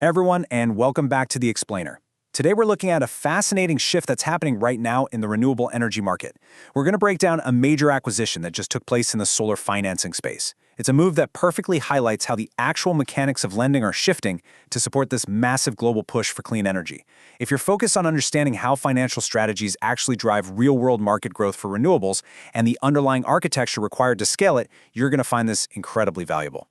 Everyone, and welcome back to The Explainer. Today we're looking at a fascinating shift that's happening right now in the renewable energy market. We're going to break down a major acquisition that just took place in the solar financing space. It's a move that perfectly highlights how the actual mechanics of lending are shifting to support this massive global push for clean energy. If you're focused on understanding how financial strategies actually drive real-world market growth for renewables and the underlying architecture required to scale it, you're going to find this incredibly valuable.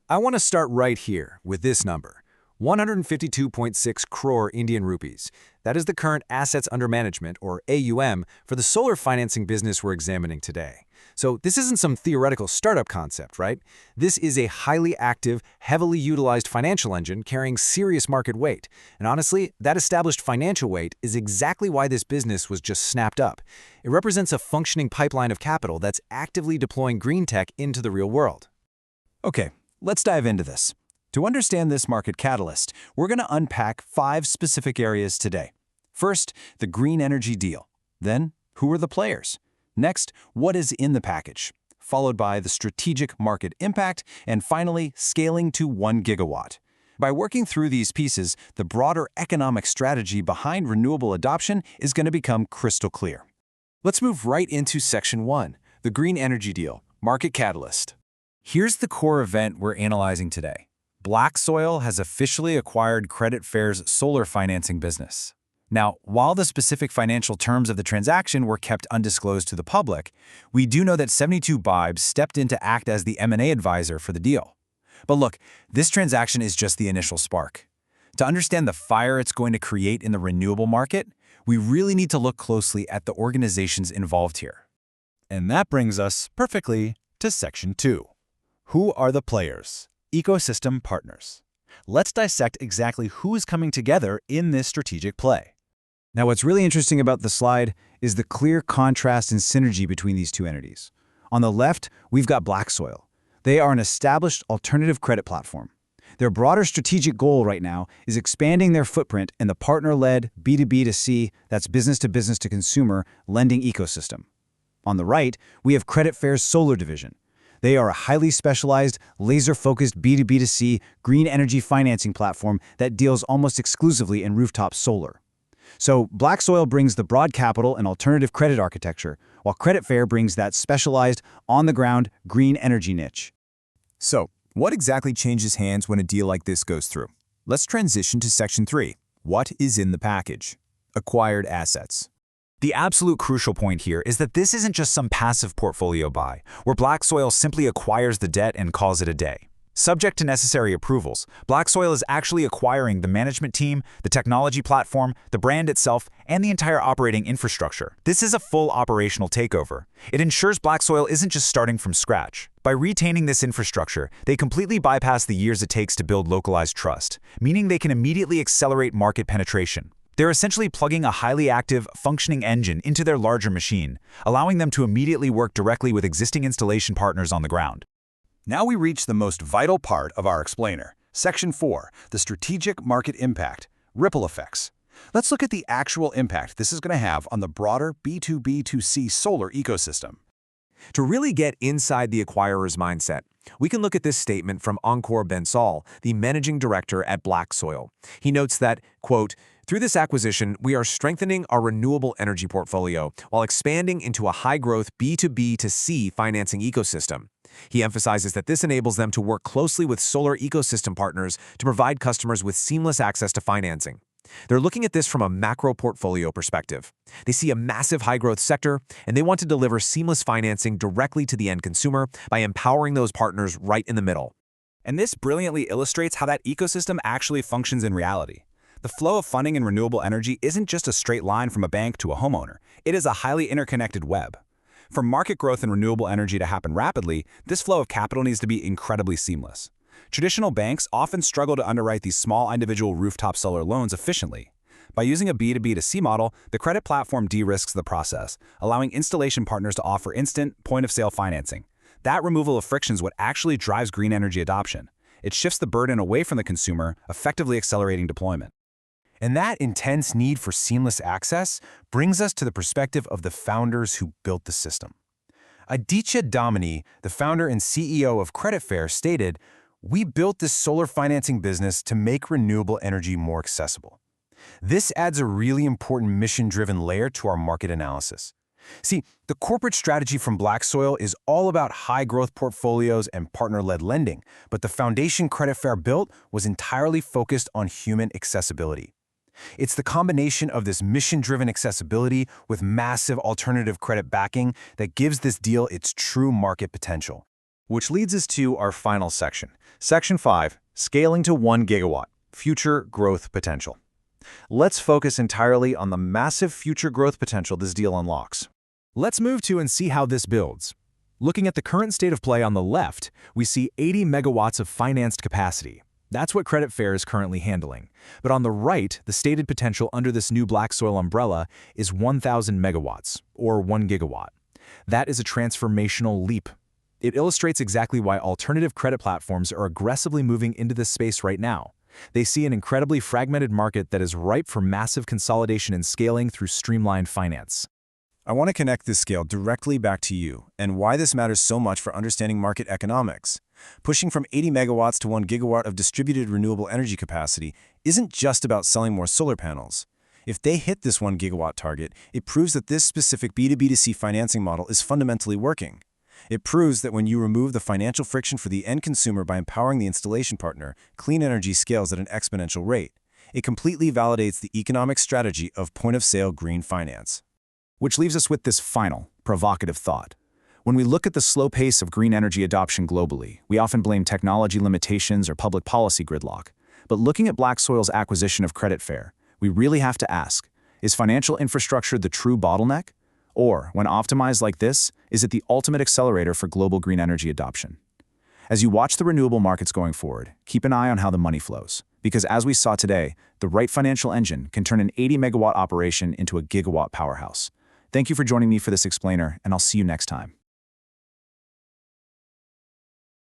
I want to start right here with this number. 152.6 crore Indian rupees. That is the current assets under management, or AUM, for the solar financing business we're examining today. So this isn't some theoretical startup concept, right? This is a highly active, heavily utilized financial engine carrying serious market weight. And honestly, that established financial weight is exactly why this business was just snapped up. It represents a functioning pipeline of capital that's actively deploying green tech into the real world. Okay, let's dive into this. To understand this market catalyst, we're going to unpack 5 specific areas today. First, the green energy deal. Then, who are the players? Next, what is in the package? Followed by the strategic market impact, and finally, scaling to 1 gigawatt. By working through these pieces, the broader economic strategy behind renewable adoption is going to become crystal clear. Let's move right into Section 1, the green energy deal, market catalyst. Here's the core event we're analyzing today. Black Soil has officially acquired Credit Fair's solar financing business. Now, while the specific financial terms of the transaction were kept undisclosed to the public, we do know that 72Vibes stepped in to act as the M&A advisor for the deal. But look, this transaction is just the initial spark. To understand the fire it's going to create in the renewable market, we really need to look closely at the organizations involved here. And that brings us perfectly to Section 2. Who are the players? Ecosystem partners. Let's dissect exactly who is coming together in this strategic play. Now, what's really interesting about the slide is the clear contrast and synergy between these two entities. On the left, we've got Black Soil. They are an established alternative credit platform. Their broader strategic goal right now is expanding their footprint in the partner-led B2B2C, that's business to consumer, lending ecosystem. On the right, we have Credit Fair's solar division. They are a highly specialized, laser-focused B2B2C green energy financing platform that deals almost exclusively in rooftop solar. So Black Soil brings the broad capital and alternative credit architecture, while Credit Fair brings that specialized, on-the-ground green energy niche. So, what exactly changes hands when a deal like this goes through? Let's transition to Section 3. What is in the package? Acquired assets. The absolute crucial point here is that this isn't just some passive portfolio buy, where Black Soil simply acquires the debt and calls it a day. Subject to necessary approvals, Black Soil is actually acquiring the management team, the technology platform, the brand itself, and the entire operating infrastructure. This is a full operational takeover. It ensures Black Soil isn't just starting from scratch. By retaining this infrastructure, they completely bypass the years it takes to build localized trust, meaning they can immediately accelerate market penetration. They're essentially plugging a highly active, functioning engine into their larger machine, allowing them to immediately work directly with existing installation partners on the ground. Now we reach the most vital part of our explainer, Section 4, the strategic market impact, ripple effects. Let's look at the actual impact this is going to have on the broader B2B2C solar ecosystem. To really get inside the acquirer's mindset, we can look at this statement from Ankur Bensal, the managing director at Black Soil. He notes that, quote, "Through this acquisition, we are strengthening our renewable energy portfolio while expanding into a high-growth B2B2C financing ecosystem." He emphasizes that this enables them to work closely with solar ecosystem partners to provide customers with seamless access to financing. They're looking at this from a macro portfolio perspective. They see a massive high-growth sector, and they want to deliver seamless financing directly to the end consumer by empowering those partners right in the middle. And this brilliantly illustrates how that ecosystem actually functions in reality. The flow of funding in renewable energy isn't just a straight line from a bank to a homeowner. It is a highly interconnected web. For market growth in renewable energy to happen rapidly, this flow of capital needs to be incredibly seamless. Traditional banks often struggle to underwrite these small individual rooftop solar loans efficiently. By using a B2B2C model, the credit platform de-risks the process, allowing installation partners to offer instant, point-of-sale financing. That removal of friction is what actually drives green energy adoption. It shifts the burden away from the consumer, effectively accelerating deployment. And that intense need for seamless access brings us to the perspective of the founders who built the system. Aditya Damani, the founder and CEO of Credit Fair, stated, We built this solar financing business to make renewable energy more accessible. This adds a really important mission-driven layer to our market analysis. See, the corporate strategy from Black Soil is all about high-growth portfolios and partner-led lending, but the foundation Credit Fair built was entirely focused on human accessibility. It's the combination of this mission-driven accessibility with massive alternative credit backing that gives this deal its true market potential. Which leads us to our final section. Section 5, Scaling to 1 gigawatt, Future Growth Potential. Let's focus entirely on the massive future growth potential this deal unlocks. Let's move to and see how this builds. Looking at the current state of play on the left, we see 80 megawatts of financed capacity. That's what Credit Fair is currently handling. But on the right, the stated potential under this new Black Soil umbrella is 1,000 megawatts, or 1 gigawatt. That is a transformational leap. It illustrates exactly why alternative credit platforms are aggressively moving into this space right now. They see an incredibly fragmented market that is ripe for massive consolidation and scaling through streamlined finance. I want to connect this scale directly back to you and why this matters so much for understanding market economics. Pushing from 80 megawatts to 1 gigawatt of distributed renewable energy capacity isn't just about selling more solar panels. If they hit this 1 gigawatt target, it proves that this specific B2B2C financing model is fundamentally working. It proves that when you remove the financial friction for the end consumer by empowering the installation partner, clean energy scales at an exponential rate. It completely validates the economic strategy of point-of-sale green finance. Which leaves us with this final, provocative thought. When we look at the slow pace of green energy adoption globally, we often blame technology limitations or public policy gridlock. But looking at Black Soil's acquisition of Credit Fair, we really have to ask, is financial infrastructure the true bottleneck? Or, when optimized like this, is it the ultimate accelerator for global green energy adoption? As you watch the renewable markets going forward, keep an eye on how the money flows. Because as we saw today, the right financial engine can turn an 80-megawatt operation into a gigawatt powerhouse. Thank you for joining me for this explainer, and I'll see you next time.